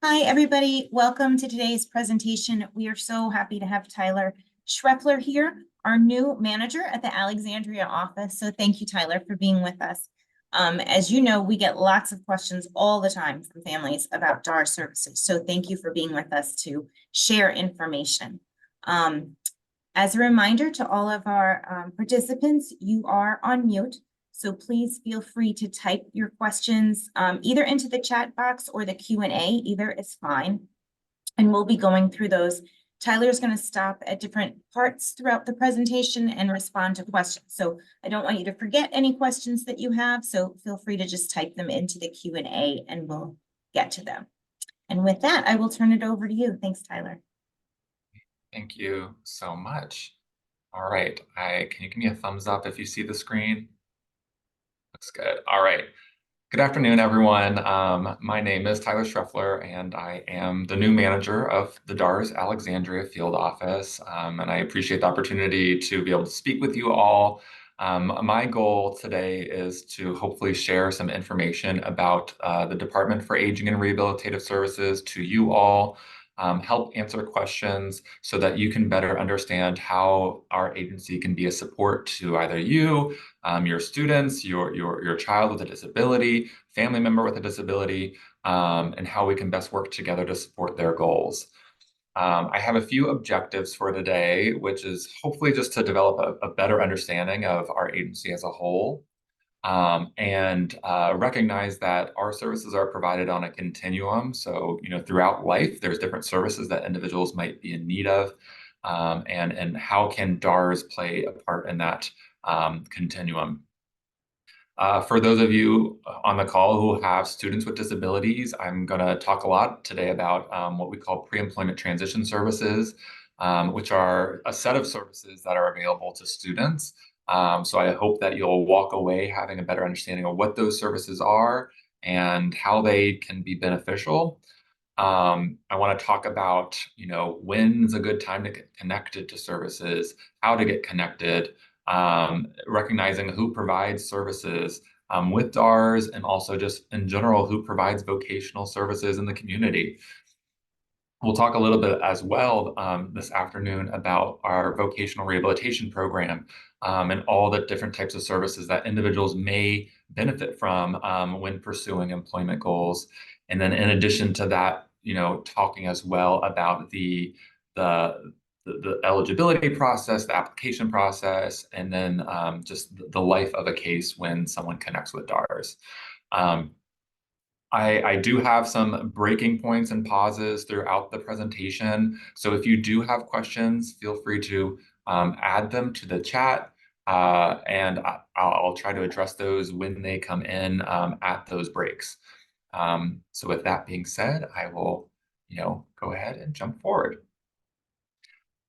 Hi, everybody. Welcome to today's presentation. We are so happy to have Tyler Schreffler here, our new manager at the Alexandria office. So thank you, Tyler, for being with us. As you know, we get lots of questions all the time from families about DARS services. So thank you for being with us to share information. As a reminder to all of our participants, you are on mute. So please feel free to type your questions either into the chat box or the Q&A, either is fine. And we'll be going through those. Tyler's going to stop at different parts throughout the presentation and respond to questions. So I don't want you to forget any questions that you have. So feel free to just type them into the Q&A and we'll get to them. And with that, I will turn it over to you. Thanks, Tyler. Thank you so much. All right, can you give me a thumbs up if you see the screen? Looks good. All right. Good afternoon, everyone. My name is Tyler Schreffler, and I am the new manager of the DARS Alexandria field office. And I appreciate the opportunity to be able to speak with you all. My goal today is to hopefully share some information about the Department for Aging and Rehabilitative Services to you all. Help answer questions so that you can better understand how our agency can be a support to either you, your students, your child with a disability, family member with a disability, and how we can best work together to support their goals. I have a few objectives for today, which is hopefully just to develop a better understanding of our agency as a whole. And recognize that our services are provided on a continuum. So, throughout life, there's different services that individuals might be in need of, and how can DARS play a part in that continuum. For those of you on the call who have students with disabilities, I'm going to talk a lot today about what we call pre-employment transition services, which are a set of services that are available to students. So I hope that you'll walk away having a better understanding of what those services are and how they can be beneficial. I want to talk about, when's a good time to get connected to services, how to get connected, recognizing who provides services with DARS, and also just in general, who provides vocational services in the community. We'll talk a little bit as well this afternoon about our vocational rehabilitation program and all the different types of services that individuals may benefit from when pursuing employment goals. And then in addition to that, talking as well about the eligibility process, the application process, and then just the life of a case when someone connects with DARS. I do have some breaking points and pauses throughout the presentation. So if you do have questions, feel free to add them to the chat, and I'll try to address those when they come in at those breaks. So with that being said, I will, go ahead and jump forward.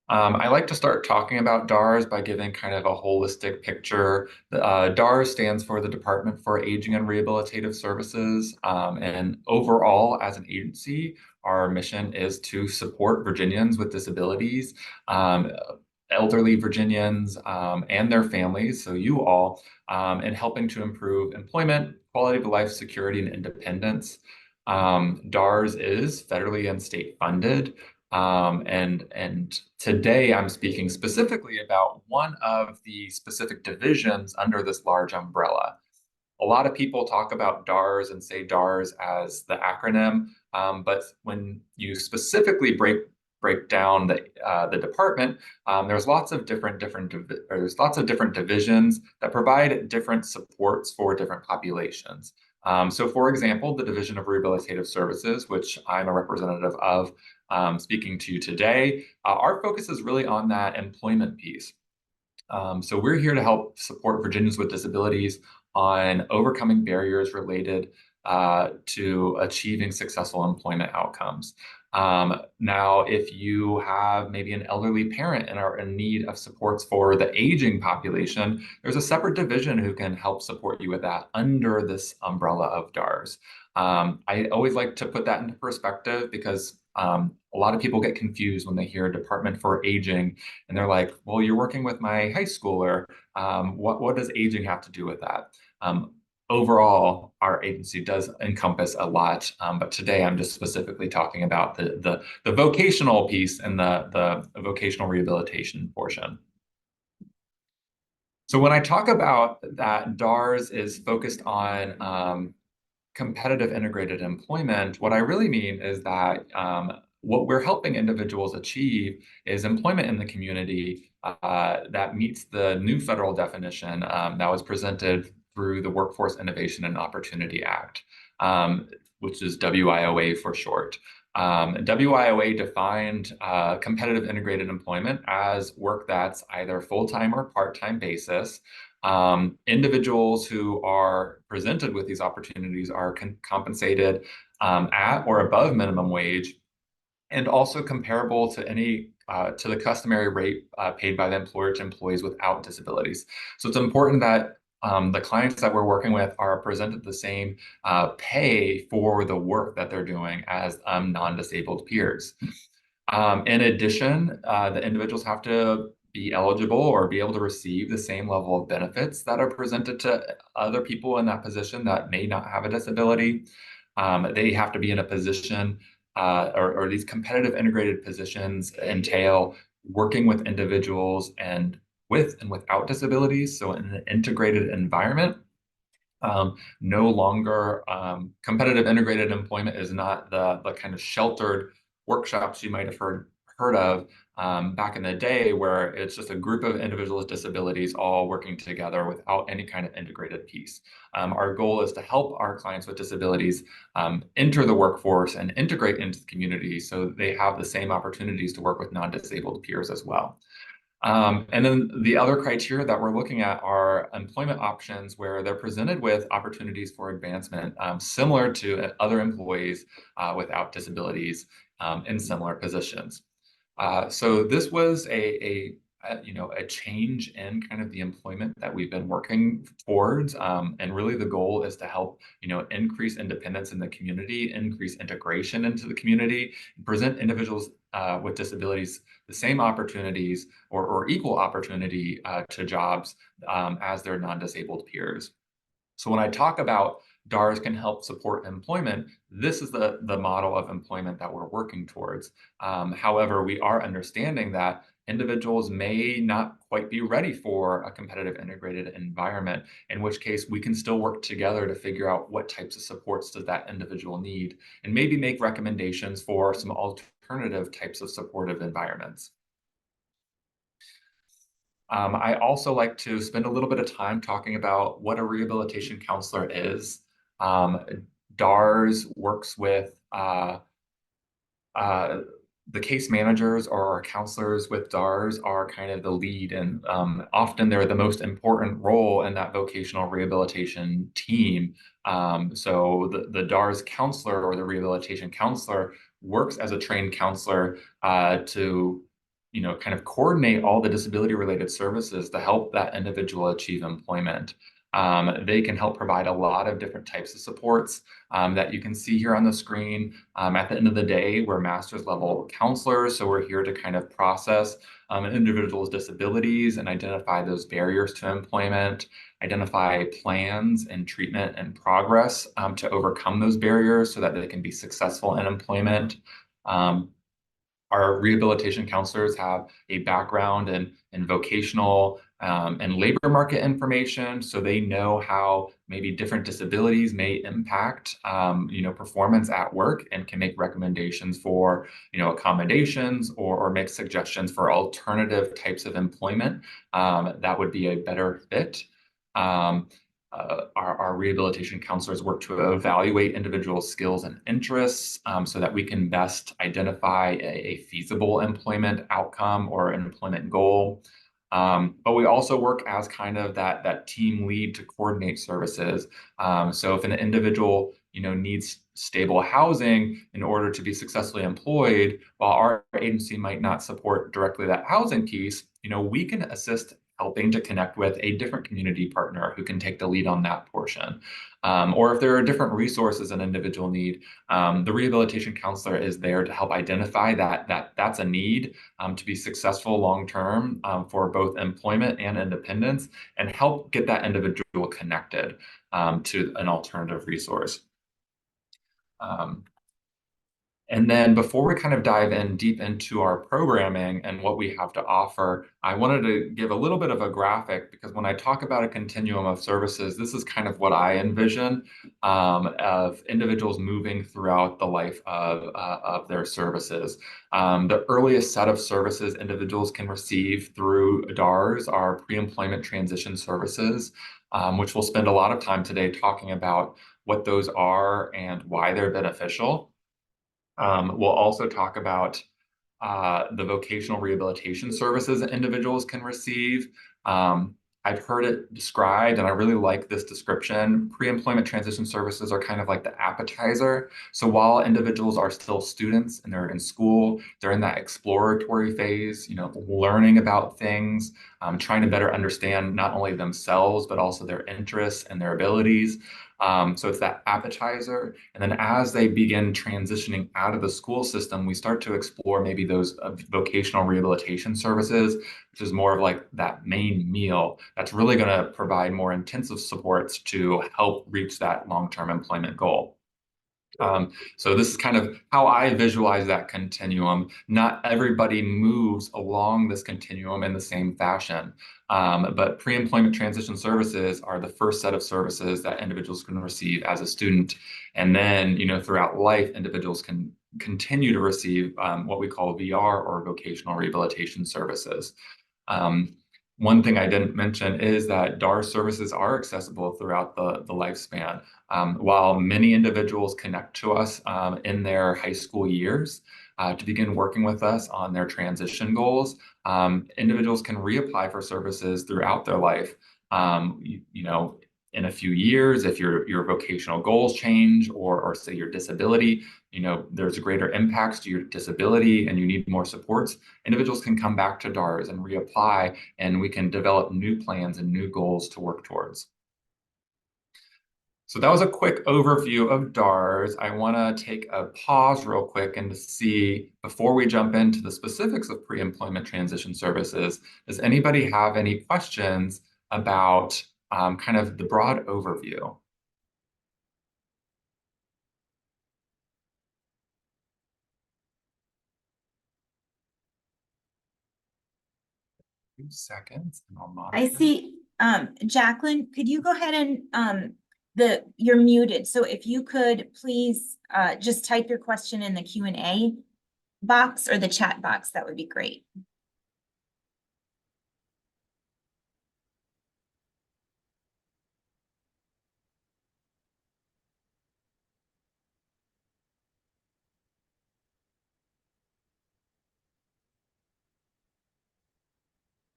I like to start talking about DARS by giving kind of a holistic picture. DARS stands for the Department for Aging and Rehabilitative Services. And overall, as an agency, our mission is to support Virginians with disabilities, elderly Virginians, and their families, so you all, in helping to improve employment, quality of life, security, and independence. DARS is federally and state funded. And today I'm speaking specifically about one of the specific divisions under this large umbrella. A lot of people talk about DARS and say DARS as the acronym, but when you specifically break down the department, there's lots of different divisions that provide different supports for different populations. So for example, the Division of Rehabilitative Services, which I'm a representative of, speaking to you today, our focus is really on that employment piece. So we're here to help support Virginians with disabilities on overcoming barriers related to achieving successful employment outcomes. Now, if you have maybe an elderly parent and are in need of supports for the aging population, there's a separate division who can help support you with that under this umbrella of DARS. I always like to put that into perspective because a lot of people get confused when they hear Department for Aging and they're like, well, you're working with my high schooler. What does aging have to do with that? overall, our agency does encompass a lot, but today I'm just specifically talking about the vocational piece and the vocational rehabilitation portion. So when I talk about that DARS is focused on competitive integrated employment, what I really mean is that what we're helping individuals achieve is employment in the community that meets the new federal definition that was presented through the Workforce Innovation and Opportunity Act, which is WIOA for short. WIOA defined competitive integrated employment as work that's either full-time or part-time basis. Individuals who are presented with these opportunities are compensated at or above minimum wage, and also comparable to any to the customary rate paid by the employer to employees without disabilities. So it's important that the clients that we're working with are presented the same pay for the work that they're doing as non-disabled peers. In addition, the individuals have to be eligible or be able to receive the same level of benefits that are presented to other people in that position that may not have a disability. They have to be in a position, or these competitive integrated positions entail working with individuals and with and without disabilities, so in an integrated environment. No longer competitive integrated employment is not the kind of sheltered workshops you might have heard of back in the day, where it's just a group of individuals with disabilities all working together without any kind of integrated piece. Our goal is to help our clients with disabilities enter the workforce and integrate into the community so they have the same opportunities to work with non-disabled peers as well. And then the other criteria that we're looking at are employment options where they're presented with opportunities for advancement, similar to other employees without disabilities in similar positions. So this was a change in kind of the employment that we've been working towards, and really the goal is to help increase independence in the community, increase integration into the community, and present individuals with disabilities the same opportunities or equal opportunity to jobs as their non-disabled peers. So when I talk about DARS can help support employment, this is the model of employment that we're working towards. However, we are understanding that individuals may not quite be ready for a competitive integrated environment, in which case we can still work together to figure out what types of supports does that individual need, and maybe make recommendations for some alternative types of supportive environments. I also like to spend a little bit of time talking about what a rehabilitation counselor is. DARS works with the case managers or our counselors with DARS are kind of the lead, and often they're the most important role in that vocational rehabilitation team. So the DARS counselor or the rehabilitation counselor works as a trained counselor to kind of coordinate all the disability related services to help that individual achieve employment. They can help provide a lot of different types of supports that you can see here on the screen. At the end of the day, we're master's level counselors, so we're here to kind of process an individual's disabilities and identify those barriers to employment, identify plans and treatment and progress to overcome those barriers so that they can be successful in employment. Our rehabilitation counselors have a background in vocational and labor market information, so they know how maybe different disabilities may impact performance at work, and can make recommendations for accommodations or make suggestions for alternative types of employment that would be a better fit. Our rehabilitation counselors work to evaluate individual skills and interests so that we can best identify a feasible employment outcome or an employment goal. But we also work as kind of that team lead to coordinate services. So if an individual needs stable housing in order to be successfully employed, while our agency might not support directly that housing piece, we can assist helping to connect with a different community partner who can take the lead on that portion. Or if there are different resources an individual need, the rehabilitation counselor is there to help identify that's a need to be successful long-term for both employment and independence, and help get that individual connected to an alternative resource. And then before we kind of dive in deep into our programming and what we have to offer, I wanted to give a little bit of a graphic, because when I talk about a continuum of services, this is kind of what I envision of individuals moving throughout the life of their services. The earliest set of services individuals can receive through DARS are pre-employment transition services, which we'll spend a lot of time today talking about what those are and why they're beneficial. We'll also talk about the vocational rehabilitation services that individuals can receive. I've heard it described, and I really like this description. Pre-employment transition services are kind of like the appetizer. So while individuals are still students and they're in school, they're in that exploratory phase, learning about things, trying to better understand not only themselves, but also their interests and their abilities. So it's that appetizer. And then as they begin transitioning out of the school system, we start to explore maybe those vocational rehabilitation services, which is more of like that main meal that's really going to provide more intensive supports to help reach that long-term employment goal. So this is kind of how I visualize that continuum. Not everybody moves along this continuum in the same fashion, but pre-employment transition services are the first set of services that individuals can receive as a student. And then, throughout life, individuals can continue to receive what we call VR, or vocational rehabilitation services. One thing I didn't mention is that DARS services are accessible throughout the lifespan. While many individuals connect to us in their high school years to begin working with us on their transition goals, individuals can reapply for services throughout their life. In a few years, if your vocational goals change, or say your disability, there's greater impacts to your disability and you need more supports, individuals can come back to DARS and reapply, and we can develop new plans and new goals to work towards. So that was a quick overview of DARS. I want to take a pause real quick and to see, before we jump into the specifics of pre-employment transition services, does anybody have any questions about kind of the broad overview? 2 seconds and I'll monitor. I see, Jacqueline, could you go ahead and, you're muted. So if you could please, just type your question in the Q&A box or the chat box, that would be great.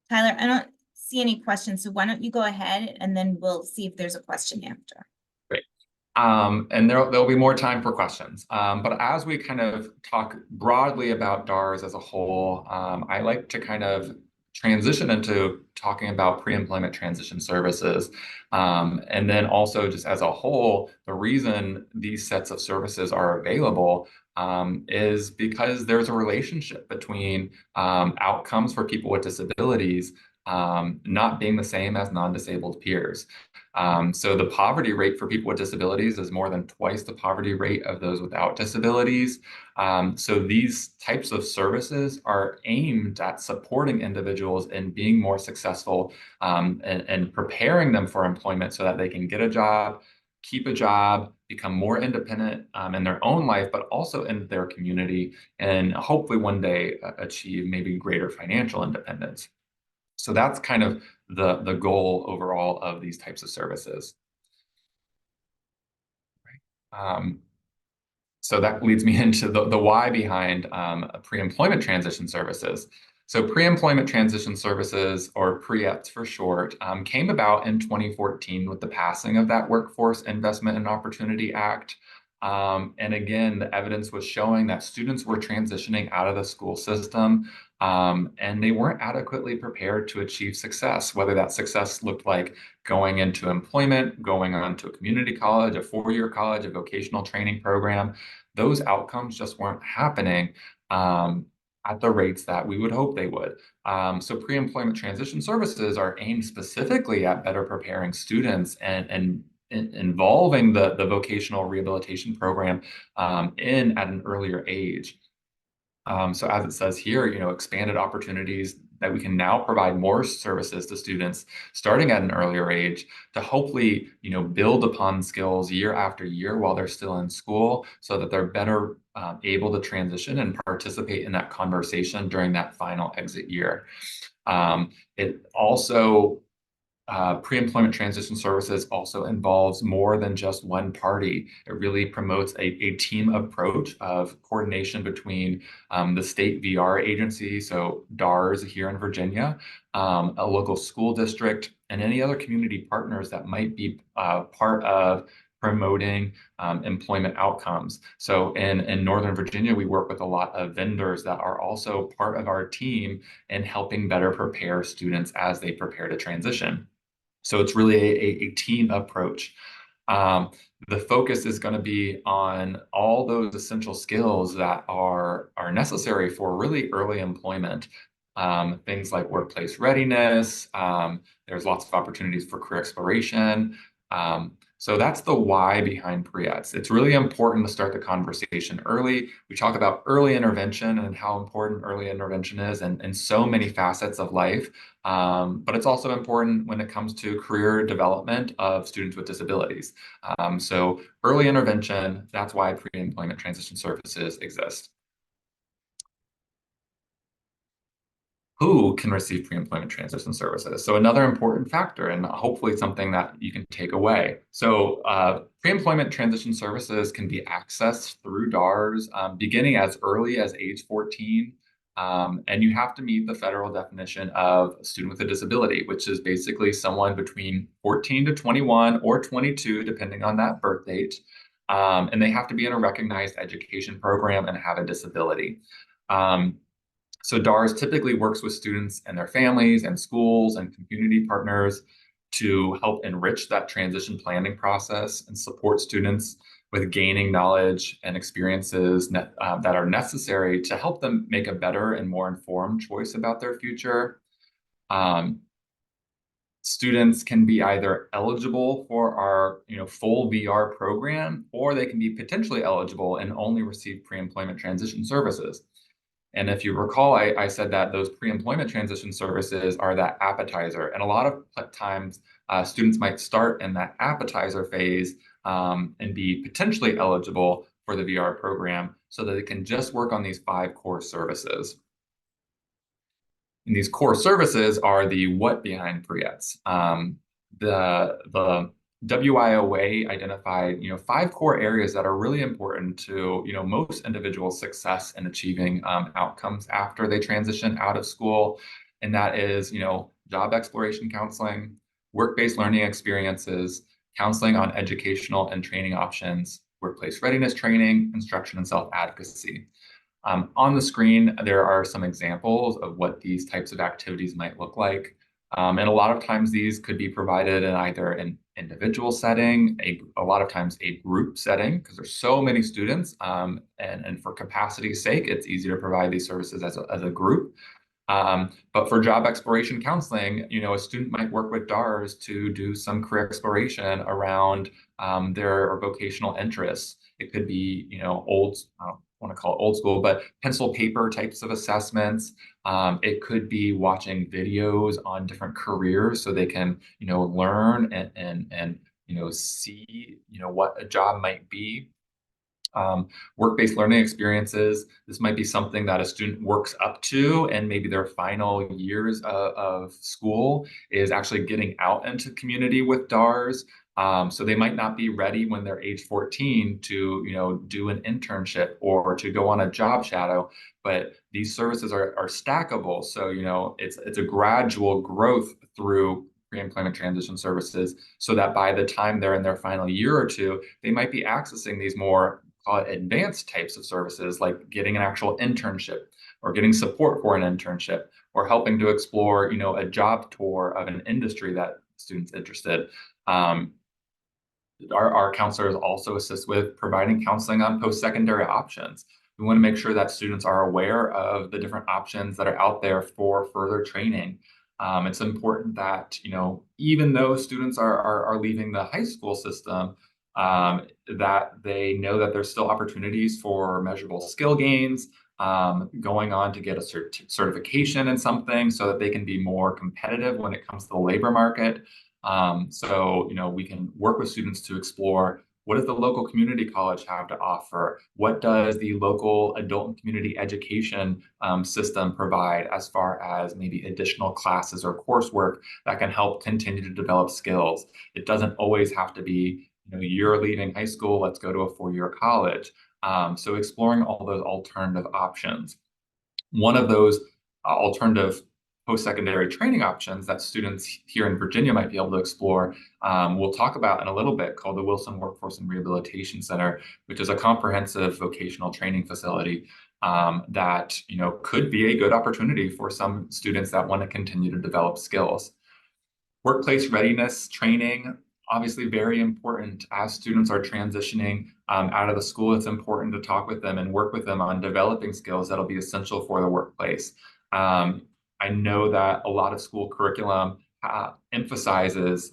Tyler, I don't see any questions, so why don't you go ahead and then we'll see if there's a question after. Great. And there'll be more time for questions. But as we kind of talk broadly about DARS as a whole, I like to kind of transition into talking about pre-employment transition services. And then also just as a whole, the reason these sets of services are available is because there's a relationship between outcomes for people with disabilities not being the same as non-disabled peers. So the poverty rate for people with disabilities is more than twice the poverty rate of those without disabilities. So these types of services are aimed at supporting individuals in being more successful and preparing them for employment so that they can get a job, keep a job, become more independent in their own life, but also in their community, and hopefully one day achieve maybe greater financial independence. So that's kind of the goal overall of these types of services. So that leads me into the why behind pre-employment transition services. So pre-employment transition services, or PREEPs for short, came about in 2014 with the passing of that Workforce Investment and Opportunity Act. And again, the evidence was showing that students were transitioning out of the school system and they weren't adequately prepared to achieve success, whether that success looked like going into employment, going on to a community college, a four-year college, a vocational training program. Those outcomes just weren't happening at the rates that we would hope they would. So pre-employment transition services are aimed specifically at better preparing students and involving the vocational rehabilitation program in at an earlier age. So as it says here, expanded opportunities that we can now provide more services to students starting at an earlier age to hopefully, build upon skills year after year while they're still in school so that they're better able to transition and participate in that conversation during that final exit year. It also pre-employment transition services also involves more than just one party. It really promotes a team approach of coordination between the state VR agency, so DARS here in Virginia, a local school district, and any other community partners that might be part of promoting employment outcomes. So in Northern Virginia, we work with a lot of vendors that are also part of our team in helping better prepare students as they prepare to transition. So it's really a team approach. The focus is going to be on all those essential skills that are necessary for really early employment. Things like workplace readiness. There's lots of opportunities for career exploration. So that's the why behind pre-ETS. It's really important to start the conversation early. We talk about early intervention and how important early intervention is in so many facets of life. But it's also important when it comes to career development of students with disabilities. So early intervention, that's why pre-employment transition services exist. Who can receive pre-employment transition services? So another important factor, and hopefully something that you can take away. So pre-employment transition services can be accessed through DARS beginning as early as age 14. And you have to meet the federal definition of a student with a disability, which is basically someone between 14 to 21 or 22, depending on that birth date. And they have to be in a recognized education program and have a disability. So DARS typically works with students and their families and schools and community partners to help enrich that transition planning process and support students with gaining knowledge and experiences that are necessary to help them make a better and more informed choice about their future. Students can be either eligible for our full VR program, or they can be potentially eligible and only receive pre-employment transition services. And if you recall, I said that those pre-employment transition services are that appetizer. And a lot of times, students might start in that appetizer phase and be potentially eligible for the VR program so that they can just work on these 5 core services. And these core services are the what behind pre-ETS. The WIOA identified, 5 core areas that are really important to, most individuals' success in achieving outcomes after they transition out of school. And that is, job exploration counseling, work-based learning experiences, counseling on educational and training options, workplace readiness training, instruction and self-advocacy. On the screen, there are some examples of what these types of activities might look like. And a lot of times these could be provided in either an individual setting, a lot of times a group setting, because there's so many students. And for capacity's sake, it's easier to provide these services as a group. But for job exploration counseling, a student might work with DARS to do some career exploration around their vocational interests. It could be, I want to call it old school, but pencil paper types of assessments. It could be watching videos on different careers so they can, learn and see, what a job might be. Work-based learning experiences. This might be something that a student works up to, and maybe their final years of school is actually getting out into community with DARS. So they might not be ready when they're age 14 to, do an internship or to go on a job shadow, but these services are stackable. So, it's a gradual growth through pre-employment transition services so that by the time they're in their final year or two, they might be accessing these more call it advanced types of services, like getting an actual internship or getting support for an internship or helping to explore, a job tour of an industry that students interested. Our counselors also assist with providing counseling on post-secondary options. We want to make sure that students are aware of the different options that are out there for further training. It's important that, even though students are leaving the high school system, that they know that there's still opportunities for measurable skill gains, going on to get a certification in something so that they can be more competitive when it comes to the labor market. So, we can work with students to explore what does the local community college have to offer? What does the local adult and community education system provide as far as maybe additional classes or coursework that can help continue to develop skills? It doesn't always have to be, you're leaving high school, let's go to a four-year college. So exploring all those alternative options. One of those alternative post-secondary training options that students here in Virginia might be able to explore, we'll talk about in a little bit, called the Wilson Workforce and Rehabilitation Center, which is a comprehensive vocational training facility that could be a good opportunity for some students that want to continue to develop skills. Workplace readiness training, obviously very important as students are transitioning out of the school. It's important to talk with them and work with them on developing skills that'll be essential for the workplace. I know that a lot of school curriculum emphasizes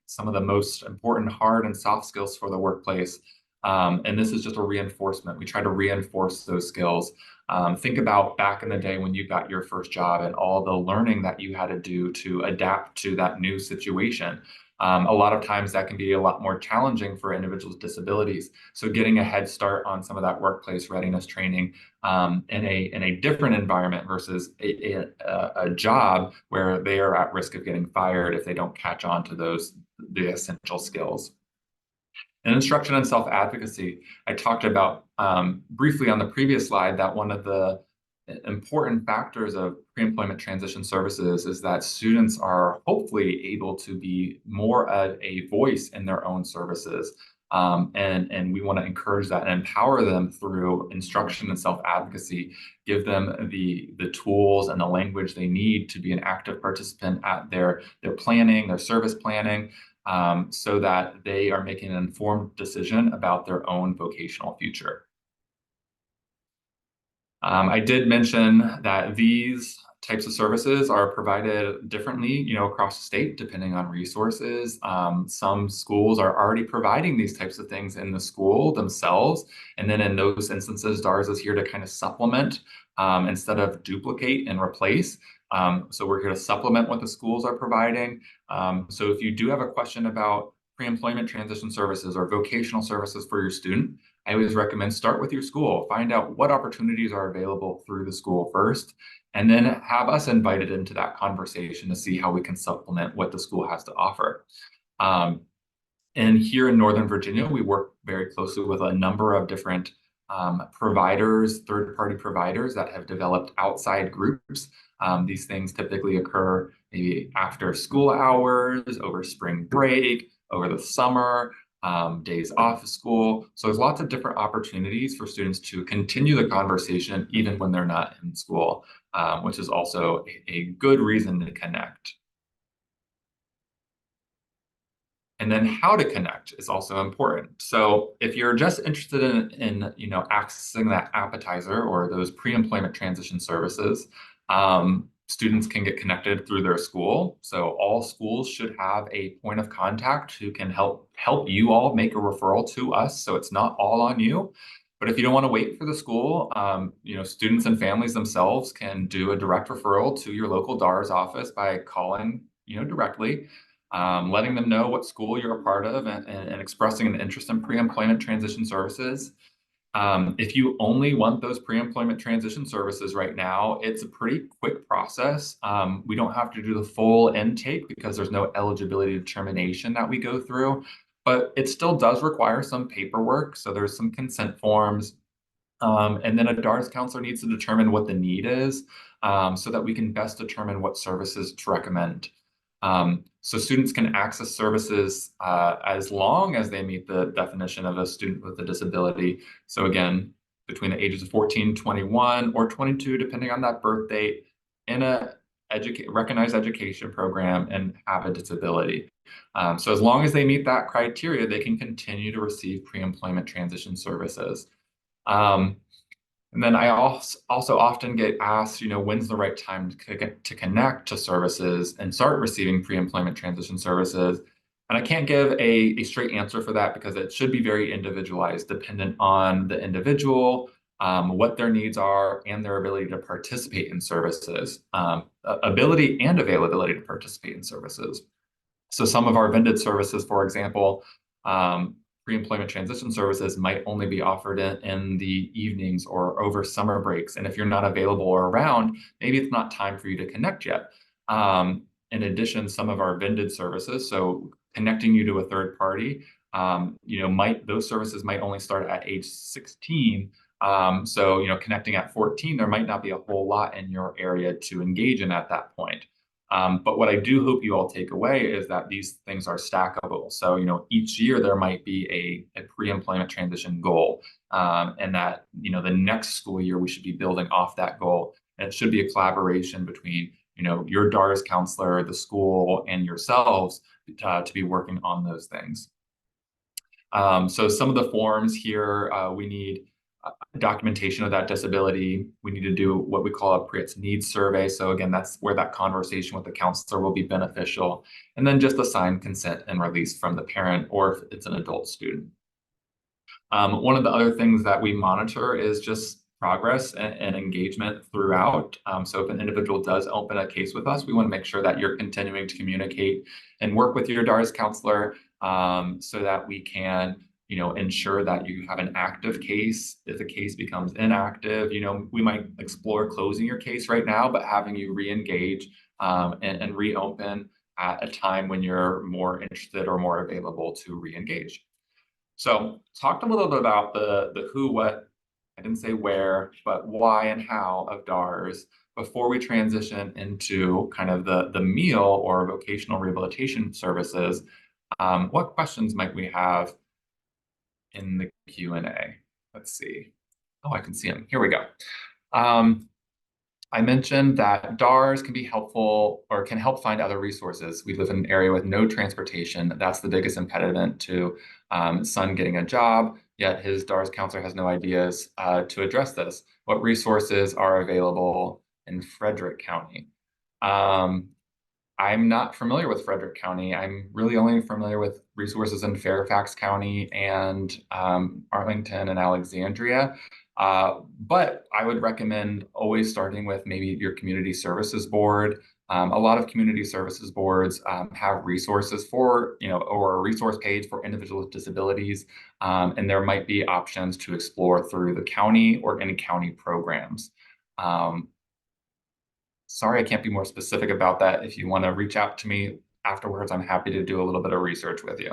some of the most important hard and soft skills for the workplace. And this is just a reinforcement. We try to reinforce those skills. Think about back in the day when you got your first job and all the learning that you had to do to adapt to that new situation. A lot of times that can be a lot more challenging for individuals with disabilities. So getting a head start on some of that workplace readiness training in a different environment versus a job where they are at risk of getting fired if they don't catch on to the essential skills. And instruction and self-advocacy. I talked about briefly on the previous slide that one of the important factors of pre-employment transition services is that students are hopefully able to be more of a voice in their own services. And we want to encourage that and empower them through instruction and self-advocacy, give them the tools and the language they need to be an active participant at their planning, their service planning, so that they are making an informed decision about their own vocational future. I did mention that these types of services are provided differently, across the state, depending on resources. Some schools are already providing these types of things in the school themselves. And then in those instances, DARS is here to kind of supplement instead of duplicate and replace. So we're here to supplement what the schools are providing. So if you do have a question about pre-employment transition services or vocational services for your student, I always recommend start with your school, find out what opportunities are available through the school first, and then have us invited into that conversation to see how we can supplement what the school has to offer. And here in Northern Virginia, we work very closely with a number of different providers, third-party providers that have developed outside groups. These things typically occur maybe after school hours, over spring break, over the summer, days off of school. So there's lots of different opportunities for students to continue the conversation even when they're not in school, which is also a good reason to connect. And then how to connect is also important. So if you're just interested in accessing that appetizer or those pre-employment transition services, students can get connected through their school. So all schools should have a point of contact who can help you all make a referral to us. So it's not all on you. But if you don't want to wait for the school, students and families themselves can do a direct referral to your local DARS office by calling, directly. Letting them know what school you're a part of and expressing an interest in pre-employment transition services. If you only want those pre-employment transition services right now, it's a pretty quick process. We don't have to do the full intake because there's no eligibility determination that we go through, but it still does require some paperwork. So there's some consent forms. And then a DARS counselor needs to determine what the need is so that we can best determine what services to recommend. So students can access services as long as they meet the definition of a student with a disability. So again, between the ages of 14, 21, or 22, depending on that birth date, in a recognized education program and have a disability. So as long as they meet that criteria, they can continue to receive pre-employment transition services. And then I also often get asked, when's the right time to connect to services and start receiving pre-employment transition services? And I can't give a straight answer for that because it should be very individualized, dependent on the individual, what their needs are, and their ability to participate in services, ability and availability to participate in services. So some of our vended services, for example, pre-employment transition services might only be offered in the evenings or over summer breaks. And if you're not available or around, maybe it's not time for you to connect yet. In addition, some of our vended services, so connecting you to a third party, those services might only start at age 16. So, connecting at 14, there might not be a whole lot in your area to engage in at that point. But what I do hope you all take away is that these things are stackable. So, each year there might be a pre-employment transition goal, and that, the next school year we should be building off that goal. And it should be a collaboration between, your DARS counselor, the school, and yourselves to be working on those things. So some of the forms here, we need documentation of that disability. We need to do what we call a PREATS needs survey. So again, that's where that conversation with the counselor will be beneficial. And then just assign consent and release from the parent, or if it's an adult student. One of the other things that we monitor is just progress and engagement throughout. So if an individual does open a case with us, we want to make sure that you're continuing to communicate and work with your DARS counselor so that we can ensure that you have an active case. If the case becomes inactive, we might explore closing your case right now, but having you re-engage and reopen at a time when you're more interested or more available to re-engage. So talked a little bit about the who, what, I didn't say where, but why and how of DARS before we transition into kind of the meal or vocational rehabilitation services. What questions might we have in the Q&A? Let's see. Oh, I can see them. Here we go. I mentioned that DARS can be helpful or can help find other resources. We live in an area with no transportation. That's the biggest impediment to son getting a job, yet his DARS counselor has no ideas to address this. What resources are available in Frederick County? I'm not familiar with Frederick County. I'm really only familiar with resources in Fairfax County and Arlington and Alexandria. But I would recommend always starting with maybe your community services board. A lot of community services boards have resources for, or a resource page for individuals with disabilities. And there might be options to explore through the county or any county programs. Sorry, I can't be more specific about that. If you want to reach out to me afterwards, I'm happy to do a little bit of research with you.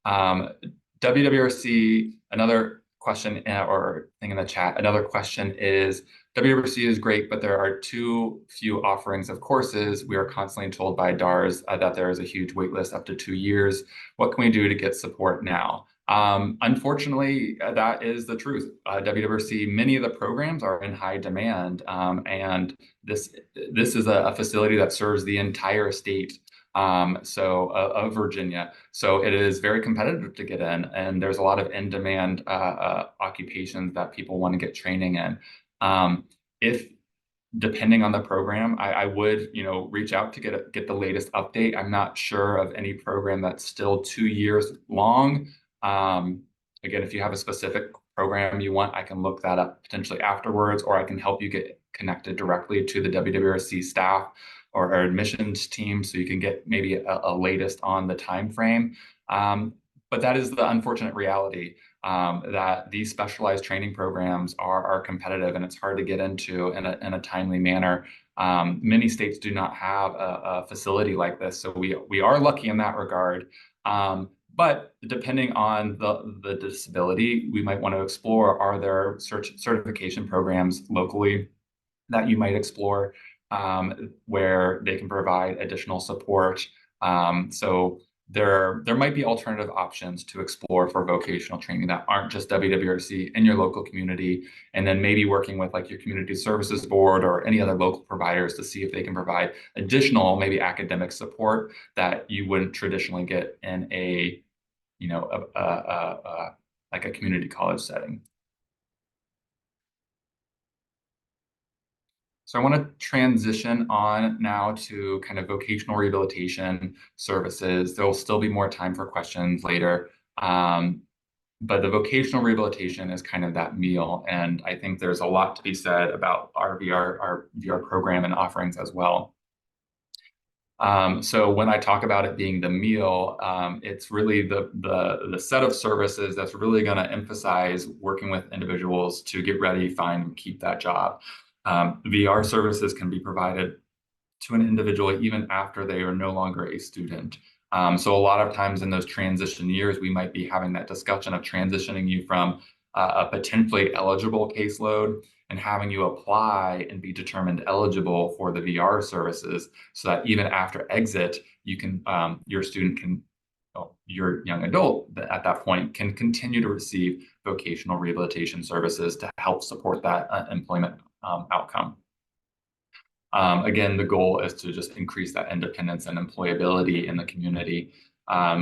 WWRC, another question or thing in the chat, another question is, WWRC is great, but there are too few offerings of courses. We are constantly told by DARS that there is a huge wait list up to 2 years. What can we do to get support now? Unfortunately, that is the truth. WWRC, many of the programs are in high demand, and this is a facility that serves the entire state of Virginia. So it is very competitive to get in, and there's a lot of in-demand occupations that people want to get training in. If depending on the program, I would, reach out to get the latest update. I'm not sure of any program that's still 2 years long. Again, if you have a specific program you want, I can look that up potentially afterwards, or I can help you get connected directly to the WWRC staff or our admissions team so you can get maybe a latest on the time frame. But that is the unfortunate reality, that these specialized training programs are competitive and it's hard to get into in a timely manner. Many states do not have a facility like this, so we are lucky in that regard. But depending on the disability, we might want to explore, are there certification programs locally that you might explore where they can provide additional support So there might be alternative options to explore for vocational training that aren't just WWRC in your local community, and then maybe working with like your community services board or any other local providers to see if they can provide additional maybe academic support that you wouldn't traditionally get in a, you know, like a community college setting. So I want to transition on now to kind of vocational rehabilitation services. There will still be more time for questions later. But the vocational rehabilitation is kind of that meal. And I think there's a lot to be said about our VR program and offerings as well. So when I talk about it being the meal, it's really the set of services that's really going to emphasize working with individuals to get ready, find, and keep that job. VR services can be provided to an individual even after they are no longer a student. So a lot of times in those transition years, we might be having that discussion of transitioning you from a potentially eligible caseload and having you apply and be determined eligible for the VR services, so that even after exit, you can your student can, your young adult at that point can continue to receive vocational rehabilitation services to help support that employment outcome. Again, the goal is to just increase that independence and employability in the community.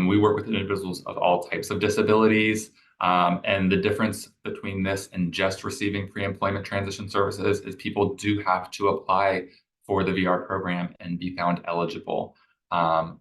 We work with individuals of all types of disabilities, and the difference between this and just receiving pre-employment transition services is people do have to apply for the VR program and be found eligible. And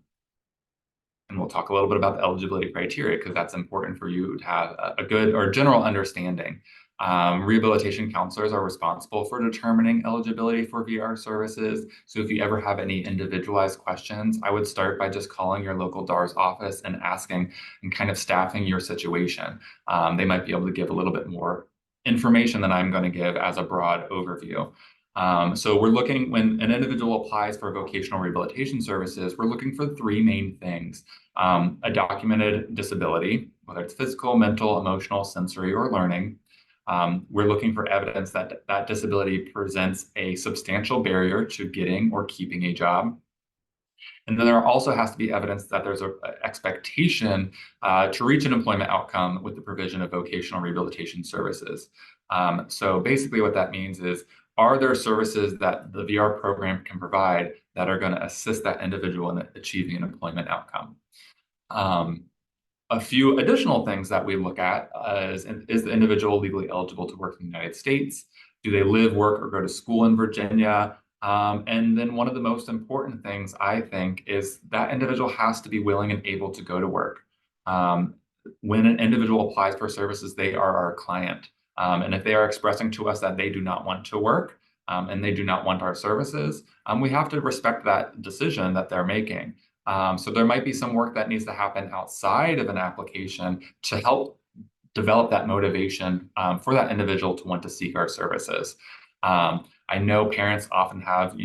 we'll talk a little bit about the eligibility criteria because that's important for you to have a good or general understanding. Rehabilitation counselors are responsible for determining eligibility for VR services. So if you ever have any individualized questions, I would start by just calling your local DARS office and asking and kind of staffing your situation. They might be able to give a little bit more information than I'm going to give as a broad overview. So we're looking, when an individual applies for vocational rehabilitation services, we're looking for three main things. A documented disability, whether it's physical, mental, emotional, sensory, or learning. We're looking for evidence that that disability presents a substantial barrier to getting or keeping a job. And then there also has to be evidence that there's an expectation to reach an employment outcome with the provision of vocational rehabilitation services. So basically what that means is, are there services that the VR program can provide that are going to assist that individual in achieving an employment outcome? A few additional things that we look at is the individual legally eligible to work in the United States? Do they live, work, or go to school in Virginia? And then one of the most important things, I think, is that individual has to be willing and able to go to work. When an individual applies for services, they are our client. And if they are expressing to us that they do not want to work and they do not want our services, we have to respect that decision that they're making. So there might be some work that needs to happen outside of an application to help develop that motivation for that individual to want to seek our services. I know parents often have,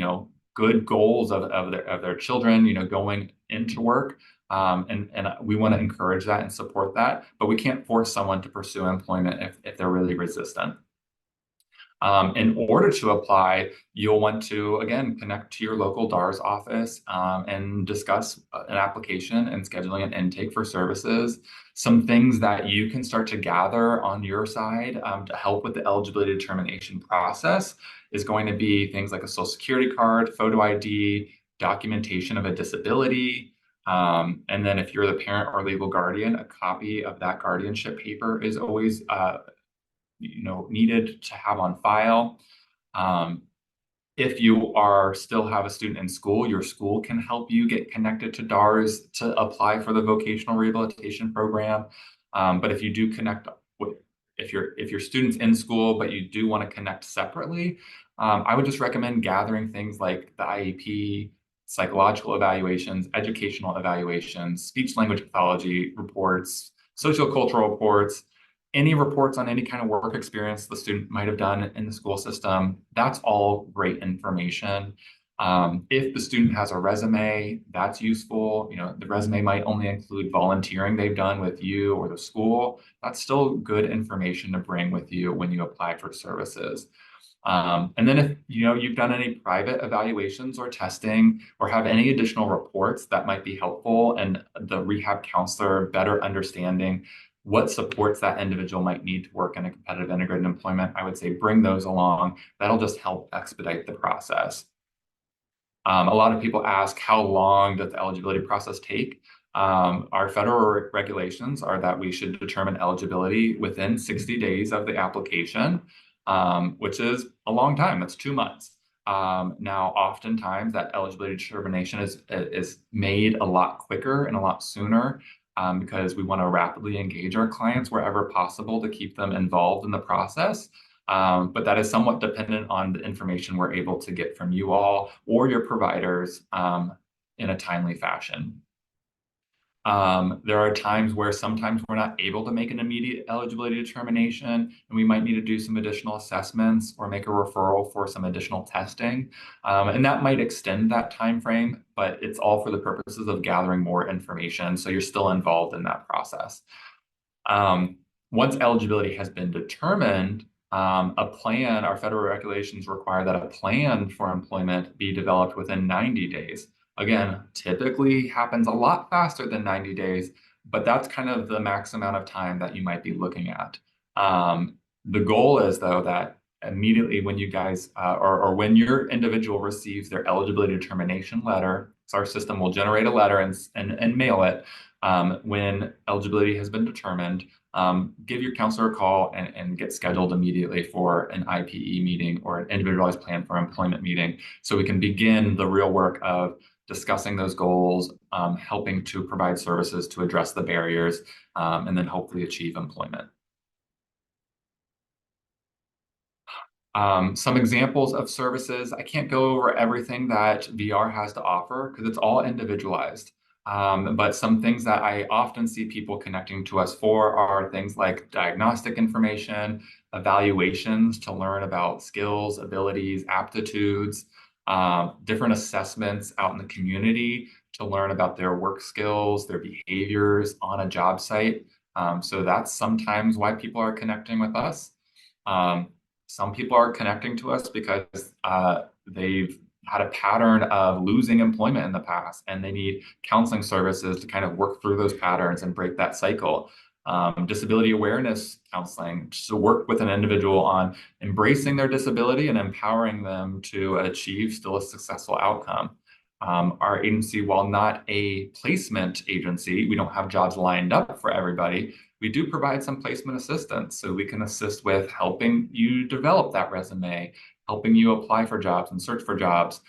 good goals of their children, going into work. And we want to encourage that and support that, but we can't force someone to pursue employment if they're really resistant. In order to apply, you'll want to, again, connect to your local DARS office and discuss an application and scheduling an intake for services. Some things that you can start to gather on your side to help with the eligibility determination process is going to be things like a social security card, photo ID, documentation of a disability. And then if you're the parent or legal guardian, a copy of that guardianship paper is always needed to have on file. If you still have a student in school, your school can help you get connected to DARS to apply for the vocational rehabilitation program. But if you do connect with, if your student's in school, but you do want to connect separately, I would just recommend gathering things like the IEP, psychological evaluations, educational evaluations, speech language pathology reports, sociocultural reports, any reports on any kind of work experience the student might have done in the school system. That's all great information. If the student has a resume, that's useful. The resume might only include volunteering they've done with you or the school. That's still good information to bring with you when you apply for services. And then if you've done any private evaluations or testing or have any additional reports that might be helpful and the rehab counselor better understanding what supports that individual might need to work in a competitive integrated employment, I would say bring those along. That'll just help expedite the process. A lot of people ask, how long does the eligibility process take? Our federal regulations are that we should determine eligibility within 60 days of the application, which is a long time. That's 2 months. Now, oftentimes that eligibility determination is made a lot quicker and a lot sooner because we want to rapidly engage our clients wherever possible to keep them involved in the process. But that is somewhat dependent on the information we're able to get from you all or your providers in a timely fashion. There are times where sometimes we're not able to make an immediate eligibility determination, and we might need to do some additional assessments or make a referral for some additional testing. And that might extend that time frame, but it's all for the purposes of gathering more information, so you're still involved in that process. Once eligibility has been determined, a plan, our federal regulations require that a plan for employment be developed within 90 days. Again, typically happens a lot faster than 90 days, but that's kind of the max amount of time that you might be looking at. The goal is, though, that immediately when you guys, or when your individual receives their eligibility determination letter, so our system will generate a letter and mail it when eligibility has been determined. Give your counselor a call and get scheduled immediately for an IPE meeting or an individualized plan for employment meeting so we can begin the real work of discussing those goals, helping to provide services to address the barriers, and then hopefully achieve employment. Some examples of services. I can't go over everything that VR has to offer because it's all individualized. But some things that I often see people connecting to us for are things like diagnostic information, evaluations to learn about skills, abilities, aptitudes, different assessments out in the community to learn about their work skills, their behaviors on a job site. So that's sometimes why people are connecting with us. Some people are connecting to us because they've had a pattern of losing employment in the past and they need counseling services to kind of work through those patterns and break that cycle. Disability awareness counseling to work with an individual on embracing their disability and empowering them to achieve still a successful outcome. Our agency, while not a placement agency, we don't have jobs lined up for everybody. We do provide some placement assistance, so we can assist with helping you develop that resume, helping you apply for jobs and search for jobs,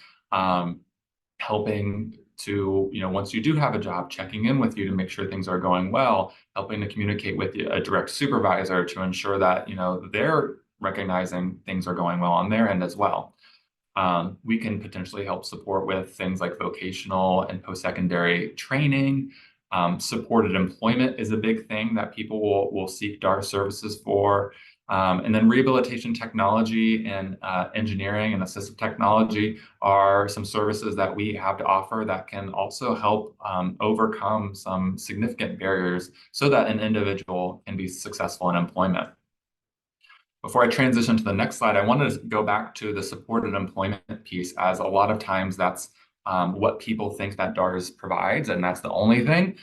helping to, once you do have a job, checking in with you to make sure things are going well, helping to communicate with a direct supervisor to ensure that, they're recognizing things are going well on their end as well. We can potentially help support with things like vocational and post-secondary training. Supported employment is a big thing that people will seek DARS services for. And then rehabilitation technology and engineering and assistive technology are some services that we have to offer that can also help overcome some significant barriers so that an individual can be successful in employment. Before I transition to the next slide, I wanted to go back to the supported employment piece, as a lot of times that's what people think that DARS provides, and that's the only thing.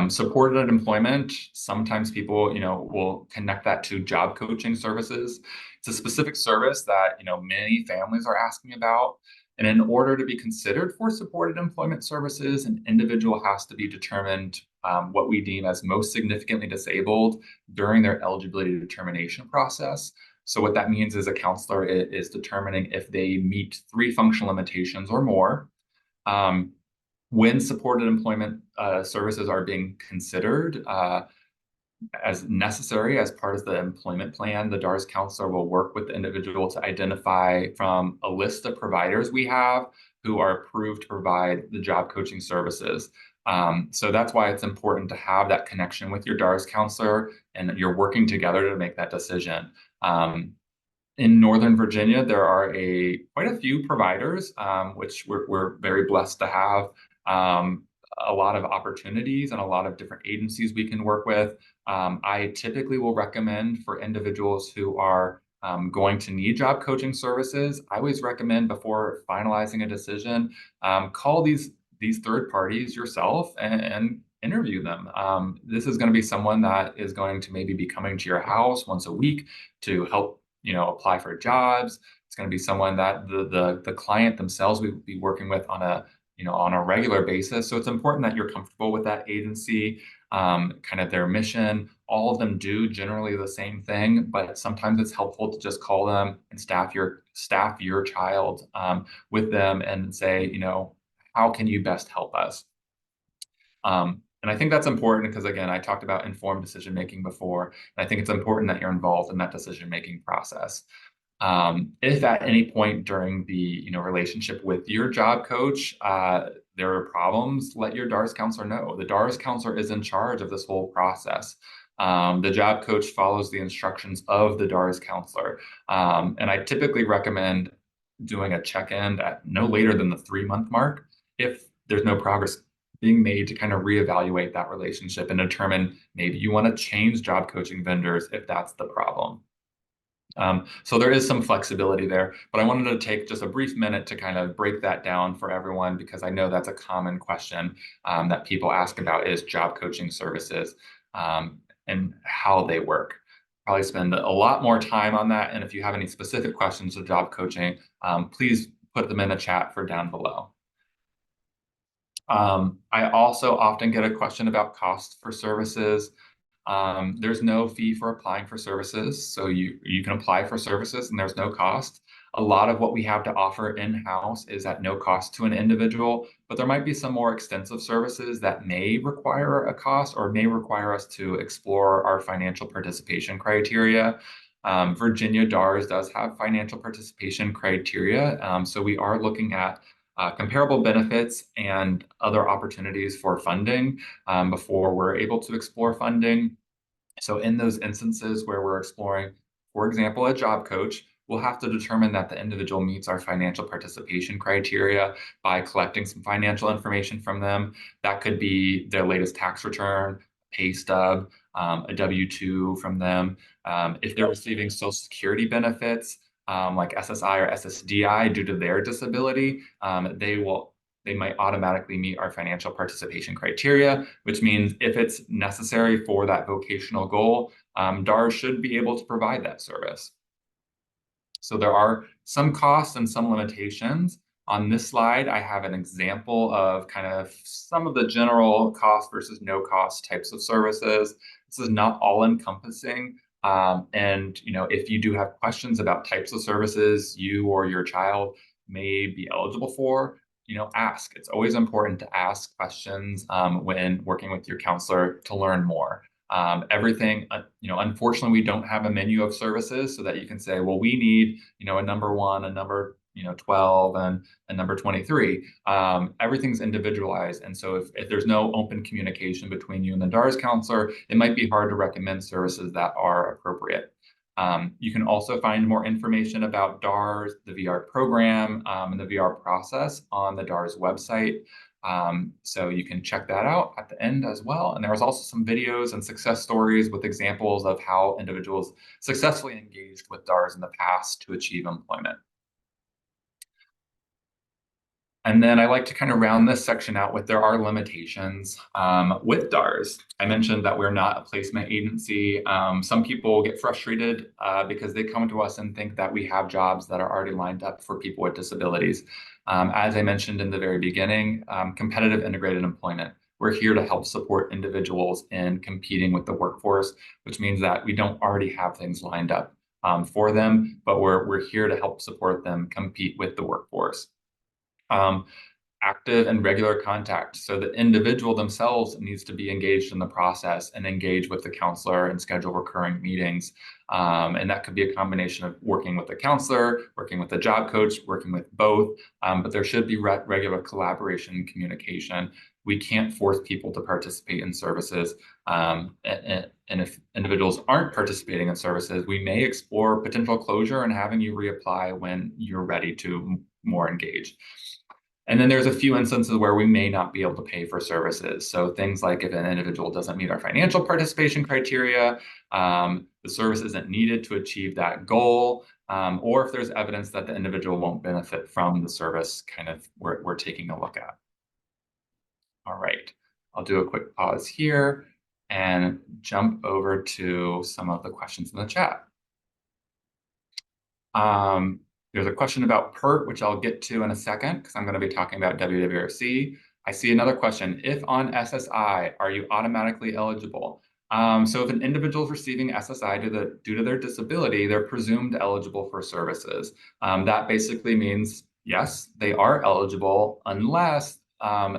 Supported employment, sometimes people, will connect that to job coaching services. It's a specific service that, many families are asking about. And in order to be considered for supported employment services, an individual has to be determined what we deem as most significantly disabled during their eligibility determination process. So what that means is a counselor is determining if they meet 3 functional limitations or more. When supported employment services are being considered as necessary as part of the employment plan, the DARS counselor will work with the individual to identify from a list of providers we have who are approved to provide the job coaching services. So that's why it's important to have that connection with your DARS counselor and that you're working together to make that decision. In Northern Virginia, there are quite a few providers, which we're very blessed to have a lot of opportunities and a lot of different agencies we can work with. I typically will recommend for individuals who are going to need job coaching services, I always recommend before finalizing a decision, call these third parties yourself and interview them. This is going to be someone that is going to maybe be coming to your house once a week to help, apply for jobs. It's going to be someone that the client themselves will be working with on a regular basis. So it's important that you're comfortable with that agency, kind of their mission. All of them do generally the same thing, but sometimes it's helpful to just call them and staff your child with them and say, how can you best help us? And I think that's important because, again, I talked about informed decision making before, and I think it's important that you're involved in that decision making process. If at any point during the relationship with your job coach there are problems, let your DARS counselor know. The DARS counselor is in charge of this whole process. The job coach follows the instructions of the DARS counselor, and I typically recommend doing a check-in at no later than the 3-month mark if there's no progress being made to kind of reevaluate that relationship and determine maybe you want to change job coaching vendors if that's the problem. So there is some flexibility there, but I wanted to take just a brief minute to kind of break that down for everyone because I know that's a common question that people ask about is job coaching services and how they work. Probably spend a lot more time on that. And if you have any specific questions of job coaching, please put them in the chat for down below. I also often get a question about cost for services. There's no fee for applying for services, so you can apply for services and there's no cost. A lot of what we have to offer in-house is at no cost to an individual, but there might be some more extensive services that may require a cost or may require us to explore our financial participation criteria. Virginia DARS does have financial participation criteria, so we are looking at comparable benefits and other opportunities for funding before we're able to explore funding. So in those instances where we're exploring, for example, a job coach, we'll have to determine that the individual meets our financial participation criteria by collecting some financial information from them. That could be their latest tax return, pay stub, a W-2 from them. If they're receiving Social Security benefits, like SSI or SSDI due to their disability, they might automatically meet our financial participation criteria, which means if it's necessary for that vocational goal, DARS should be able to provide that service. So there are some costs and some limitations. On this slide, I have an example of kind of some of the general cost versus no cost types of services. This is not all encompassing. And if you do have questions about types of services you or your child may be eligible for, ask. It's always important to ask questions when working with your counselor to learn more. Everything, unfortunately, we don't have a menu of services so that you can say, well, we need, a number 1, a number 12 and number 23. Everything's individualized. And so if there's no open communication between you and the DARS counselor, it might be hard to recommend services that are appropriate. You can also find more information about DARS, the VR program, and the VR process on the DARS website. So you can check that out at the end as well. And there was also some videos and success stories with examples of how individuals successfully engaged with DARS in the past to achieve employment. And then I like to kind of round this section out with there are limitations with DARS. I mentioned that we're not a placement agency. Some people get frustrated because they come to us and think that we have jobs that are already lined up for people with disabilities. As I mentioned in the very beginning, competitive integrated employment. We're here to help support individuals in competing with the workforce, which means that we don't already have things lined up for them, but we're here to help support them compete with the workforce. Active and regular contact. So the individual themselves needs to be engaged in the process and engage with the counselor and schedule recurring meetings. And that could be a combination of working with the counselor, working with the job coach, working with both. But there should be regular collaboration and communication. We can't force people to participate in services. And if individuals aren't participating in services, we may explore potential closure and having you reapply when you're ready to more engage. And then there's a few instances where we may not be able to pay for services. So things like if an individual doesn't meet our financial participation criteria, the service isn't needed to achieve that goal, or if there's evidence that the individual won't benefit from the service, kind of we're taking a look at. All right, I'll do a quick pause here and jump over to some of the questions in the chat. There's a question about PERT, which I'll get to in a second, because I'm going to be talking about WWRC. I see another question. If on SSI, are you automatically eligible? So if an individual is receiving SSI due to their disability, they're presumed eligible for services. That basically means, yes, they are eligible unless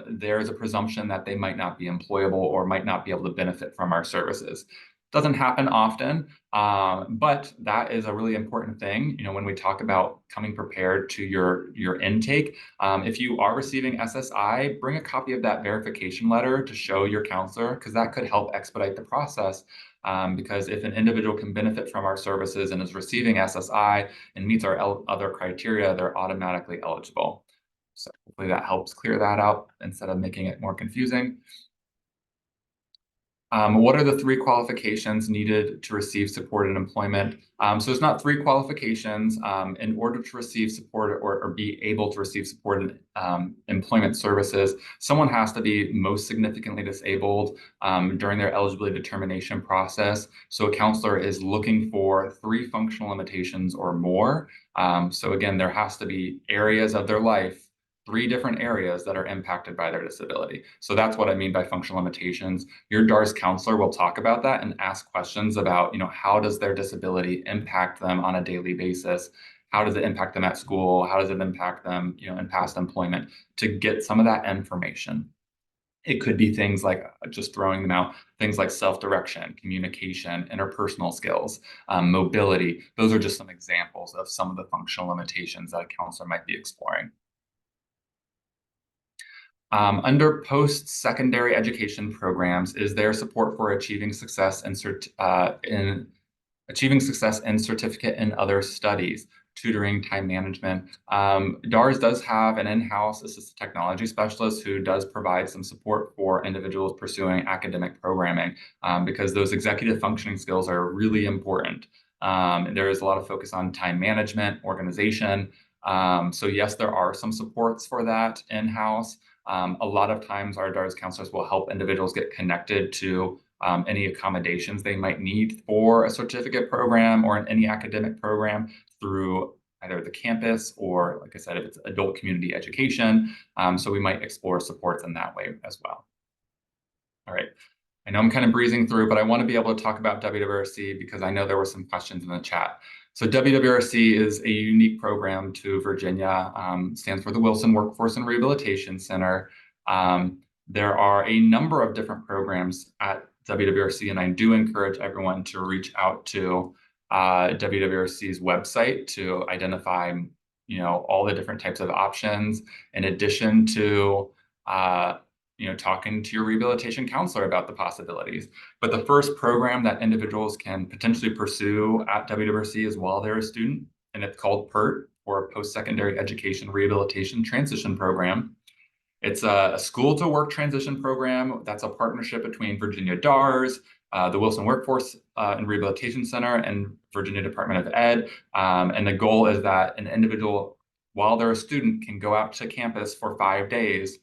there's a presumption that they might not be employable or might not be able to benefit from our services. Doesn't happen often, but that is a really important thing. When we talk about coming prepared to your intake, if you are receiving SSI, bring a copy of that verification letter to show your counselor, because that could help expedite the process. Because if an individual can benefit from our services and is receiving SSI and meets our other criteria, they're automatically eligible. So hopefully that helps clear that out instead of making it more confusing. What are the 3 qualifications needed to receive support in employment? So it's not 3 qualifications. In order to receive support or be able to receive support in employment services, someone has to be most significantly disabled during their eligibility determination process. So a counselor is looking for 3 functional limitations or more. So again, there has to be areas of their life, 3 different areas that are impacted by their disability. So that's what I mean by functional limitations. Your DARS counselor will talk about that and ask questions about, how does their disability impact them on a daily basis? How does it impact them at school? How does it impact them, in past employment, to get some of that information? It could be things like, just throwing them out, things like self-direction, communication, interpersonal skills, mobility. Those are just some examples of some of the functional limitations that a counselor might be exploring. Under post-secondary education programs, is there support for achieving success in certificate in other studies, tutoring, time management? DARS does have an in-house assistive technology specialist who does provide some support for individuals pursuing academic programming, because those executive functioning skills are really important. There is a lot of focus on time management, organization. So yes, there are some supports for that in-house. A lot of times our DARS counselors will help individuals get connected to any accommodations they might need for a certificate program or in any academic program through either the campus or, like I said, if it's adult community education. So we might explore supports in that way as well. All right. I know I'm kind of breezing through, but I want to be able to talk about WWRC because I know there were some questions in the chat. So WWRC is a unique program to Virginia, stands for the Wilson Workforce and Rehabilitation Center. There are a number of different programs at WWRC, and I do encourage everyone to reach out to WWRC's website to identify, all the different types of options, in addition to talking to your rehabilitation counselor about the possibilities. But the first program that individuals can potentially pursue at WWRC is while they're a student, and it's called PERT, or Post-Secondary Education Rehabilitation Transition Program. It's a school-to-work transition program that's a partnership between Virginia DARS, the Wilson Workforce and Rehabilitation Center, and Virginia Department of Ed. And the goal is that an individual, while they're a student, can go out to campus for 5 days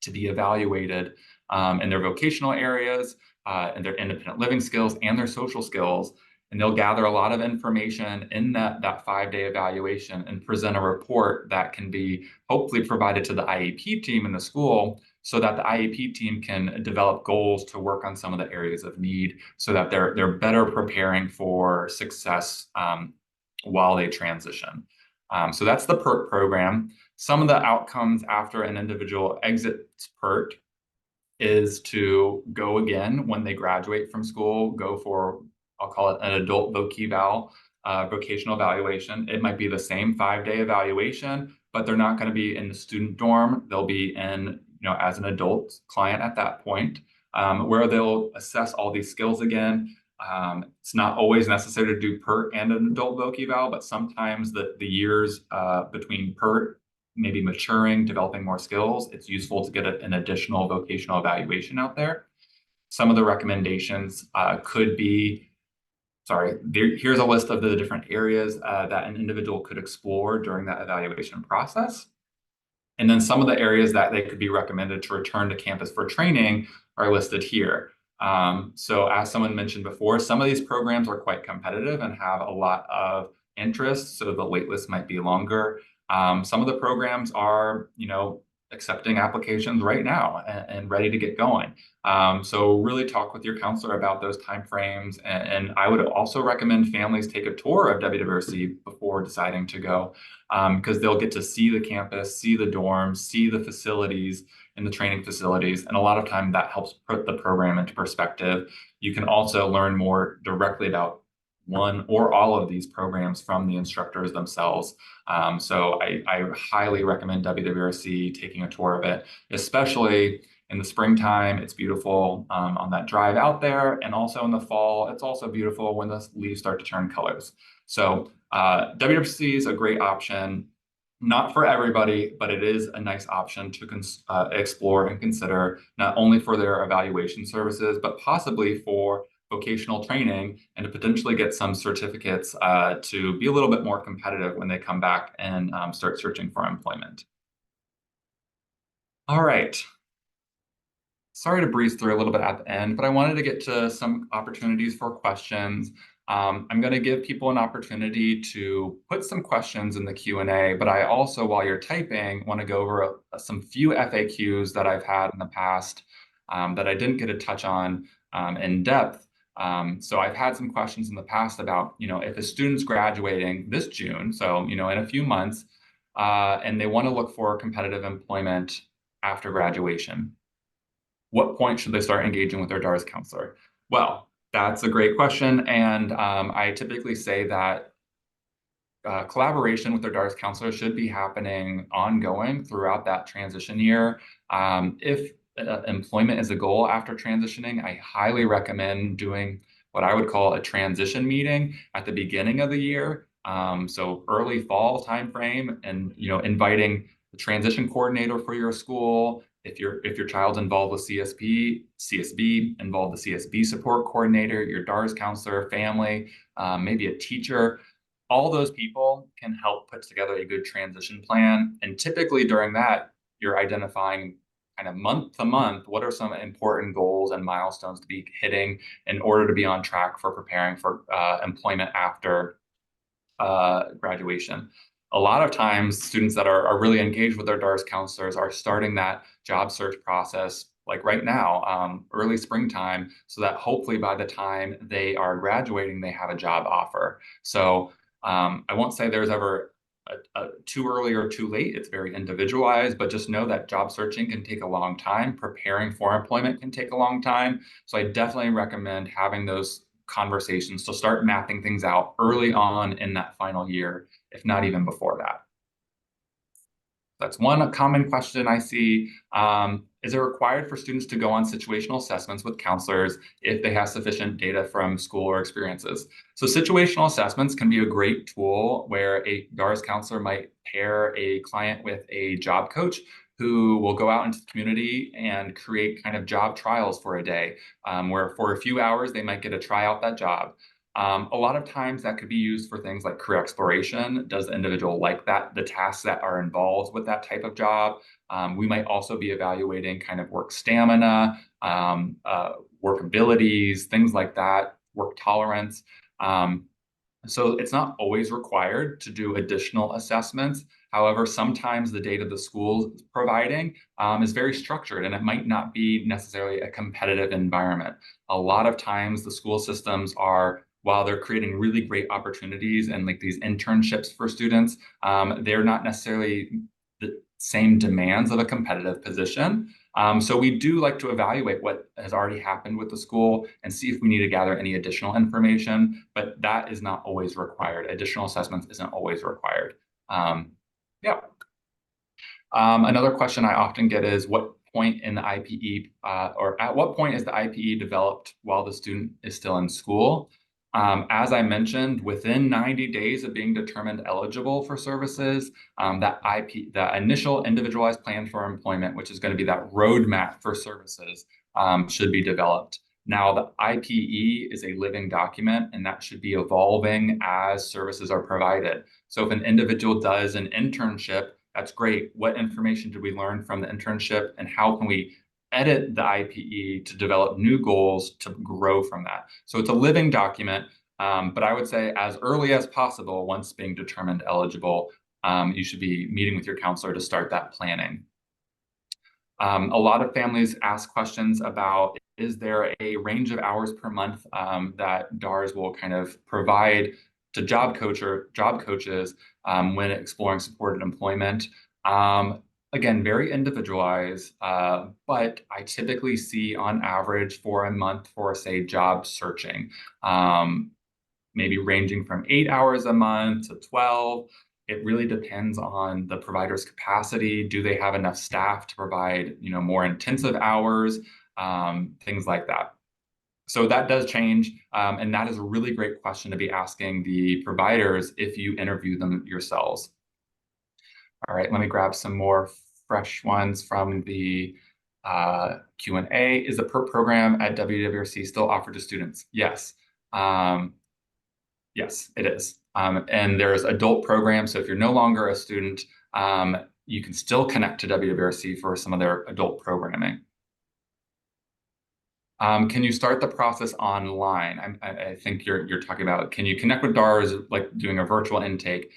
to be evaluated in their vocational areas, and their independent living skills and their social skills. And they'll gather a lot of information in that 5-day evaluation and present a report that can be hopefully provided to the IEP team in the school, so that the IEP team can develop goals to work on some of the areas of need, so that they're better preparing for success while they transition. So that's the PERT program. Some of the outcomes after an individual exits PERT is to go again when they graduate from school, go for, I'll call it an adult voc-eval, vocational evaluation. It might be the same 5-day evaluation, but they're not going to be in the student dorm. They'll be in, as an adult client at that point, where they'll assess all these skills again. It's not always necessary to do PERT and an adult voc-eval, but sometimes the years between PERT, maybe maturing, developing more skills, it's useful to get an additional vocational evaluation out there. Some of the recommendations could be here's a list of the different areas that an individual could explore during that evaluation process. And then some of the areas that they could be recommended to return to campus for training are listed here. So as someone mentioned before, some of these programs are quite competitive and have a lot of interest, so the wait list might be longer. Some of the programs are, accepting applications right now and ready to get going. So really talk with your counselor about those timeframes. And I would also recommend families take a tour of WWRC before deciding to go, because they'll get to see the campus, see the dorms, see the facilities and the training facilities. And a lot of time that helps put the program into perspective. You can also learn more directly about one or all of these programs from the instructors themselves. So I highly recommend WWRC taking a tour of it, especially in the springtime. It's beautiful on that drive out there. And also in the fall, it's also beautiful when the leaves start to turn colors. So WWRC is a great option. Not for everybody, but it is a nice option to explore and consider, not only for their evaluation services, but possibly for vocational training and to potentially get some certificates to be a little bit more competitive when they come back and start searching for employment. All right. Sorry to breeze through a little bit at the end, but I wanted to get to some opportunities for questions. I'm going to give people an opportunity to put some questions in the Q&A, but I also, while you're typing, want to go over some few FAQs that I've had in the past that I didn't get to touch on in depth. So I've had some questions in the past about, if a student's graduating this June, so, in a few months, and they want to look for competitive employment after graduation, what point should they start engaging with their DARS counselor? Well, that's a great question. And I typically say that collaboration with their DARS counselor should be happening ongoing throughout that transition year. If employment is a goal after transitioning, I highly recommend doing what I would call a transition meeting at the beginning of the year. So early fall timeframe, and inviting the transition coordinator for your school. If your child's involved with CSB, involve the CSB support coordinator, your DARS counselor, family, maybe a teacher. All those people can help put together a good transition plan. And typically during that, you're identifying kind of month to month, what are some important goals and milestones to be hitting in order to be on track for preparing for employment after graduation. A lot of times, students that are really engaged with their DARS counselors are starting that job search process like right now, early springtime, so that hopefully by the time they are graduating, they have a job offer. So I won't say there's ever too early or too late. It's very individualized, but just know that job searching can take a long time. Preparing for employment can take a long time. So I definitely recommend having those conversations to start mapping things out early on in that final year, if not even before that. That's one common question I see. Is it required for students to go on situational assessments with counselors if they have sufficient data from school or experiences? So situational assessments can be a great tool where a DARS counselor might pair a client with a job coach who will go out into the community and create kind of job trials for a day, where for a few hours they might get to try out that job. A lot of times that could be used for things like career exploration. Does the individual like the tasks that are involved with that type of job? We might also be evaluating kind of work stamina, work abilities, things like that, work tolerance. So it's not always required to do additional assessments. However, sometimes the data the school is providing is very structured, and it might not be necessarily a competitive environment. A lot of times the school systems are, while they're creating really great opportunities and like these internships for students, they're not necessarily the same demands of a competitive position. So we do like to evaluate what has already happened with the school and see if we need to gather any additional information, but that is not always required. Additional assessments isn't always required. Yeah. Another question I often get is what point in the IPE, or at what point is the IPE developed while the student is still in school? As I mentioned, within 90 days of being determined eligible for services, the initial individualized plan for employment, which is going to be that roadmap for services, should be developed. Now, the IPE is a living document, and that should be evolving as services are provided. So if an individual does an internship, that's great. What information did we learn from the internship, and how can we edit the IPE to develop new goals to grow from that? So it's a living document, but I would say as early as possible, once being determined eligible, you should be meeting with your counselor to start that planning. A lot of families ask questions about, is there a range of hours per month that DARS will kind of provide to job coaches when exploring supported employment? Again, very individualized, but I typically see on average for a month for, say, job searching, maybe ranging from 8 hours a month to 12. It really depends on the provider's capacity. Do they have enough staff to provide, more intensive hours, things like that. So that does change, and that is a really great question to be asking the providers if you interview them yourselves. All right, let me grab some more fresh ones from the Q&A. Is the PERT program at WWRC still offered to students? Yes. Yes, it is. And there's adult programs. So if you're no longer a student, you can still connect to WWRC for some of their adult programming. Can you start the process online? I think you're talking about, can you connect with DARS, like doing a virtual intake?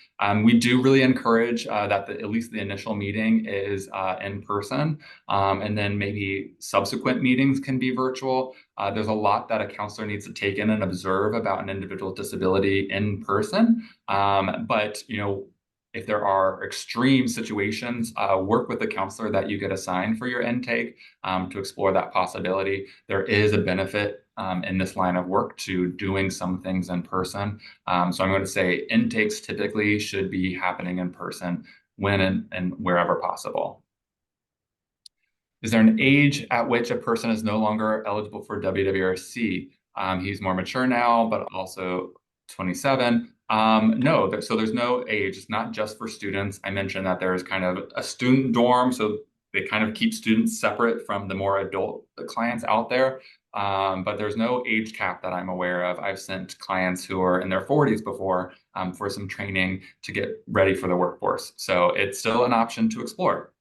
We do really encourage that at least the initial meeting is in person, and then maybe subsequent meetings can be virtual. There's a lot that a counselor needs to take in and observe about an individual's disability in person. But if there are extreme situations, work with the counselor that you get assigned for your intake to explore that possibility. There is a benefit in this line of work to doing some things in person. So I'm going to say intakes typically should be happening in person when and wherever possible. Is there an age at which a person is no longer eligible for WWRC? He's more mature now, but also 27. No, so there's no age. It's not just for students. I mentioned that there's kind of a student dorm, so they kind of keep students separate from the more adult clients out there. But there's no age cap that I'm aware of. I've sent clients who are in their 40s before for some training to get ready for the workforce. So it's still an option to explore.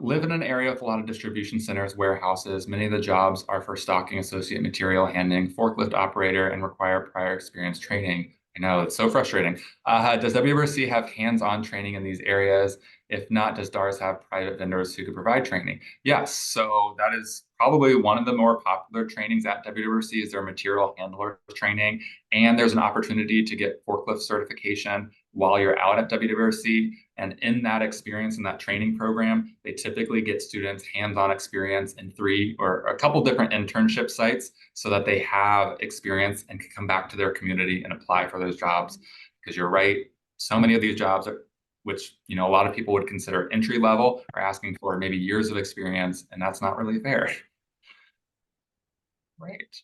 Live in an area with a lot of distribution centers, warehouses. Many of the jobs are for stocking, associate material handling, forklift operator, and require prior experience training. I know, it's so frustrating. Does WRC have hands-on training in these areas? If not, does DARS have private vendors who could provide training? Yes, so that is probably one of the more popular trainings at WRC is their material handler training. And there's an opportunity to get forklift certification while you're out at WWRC. And in that experience, in that training program, they typically get students hands-on experience in 3 or a couple different internship sites so that they have experience and can come back to their community and apply for those jobs. Because you're right, so many of these jobs which a lot of people would consider entry level, are asking for maybe years of experience, and that's not really fair. Right.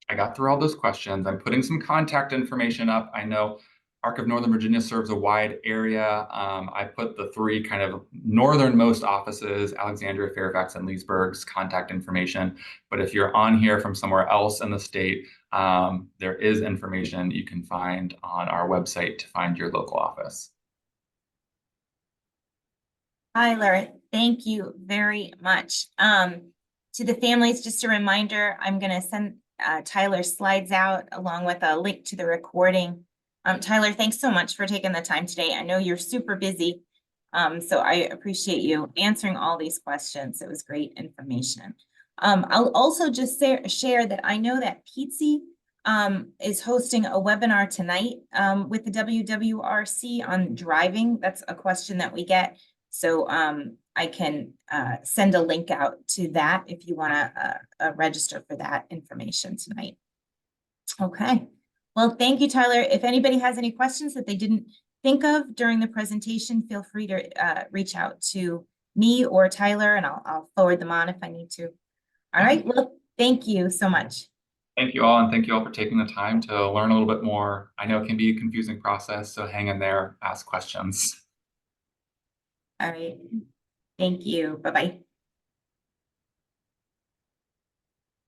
I got through all those questions. I'm putting some contact information up. I know ARC of Northern Virginia serves a wide area. I put the 3 kind of northernmost offices, Alexandria, Fairfax, and Leesburg's contact information. But if you're on here from somewhere else in the state, there is information you can find on our website to find your local office. Tyler, thank you very much. To the families, just a reminder, I'm going to send Tyler's slides out along with a link to the recording. Tyler, thanks so much for taking the time today. I know you're super busy, so I appreciate you answering all these questions. It was great information. I'll also just share that I know that Pizzi is hosting a webinar tonight with the WWRC on driving. That's a question that we get. So I can send a link out to that if you want to register for that information tonight. Okay. Well, thank you, Tyler. If anybody has any questions that they didn't think of during the presentation, feel free to reach out to me or Tyler, and I'll forward them on if I need to. All right. Well, thank you so much. Thank you all, and thank you all for taking the time to learn a little bit more. I know it can be a confusing process, so hang in there, ask questions. All right. Thank you. Bye-bye.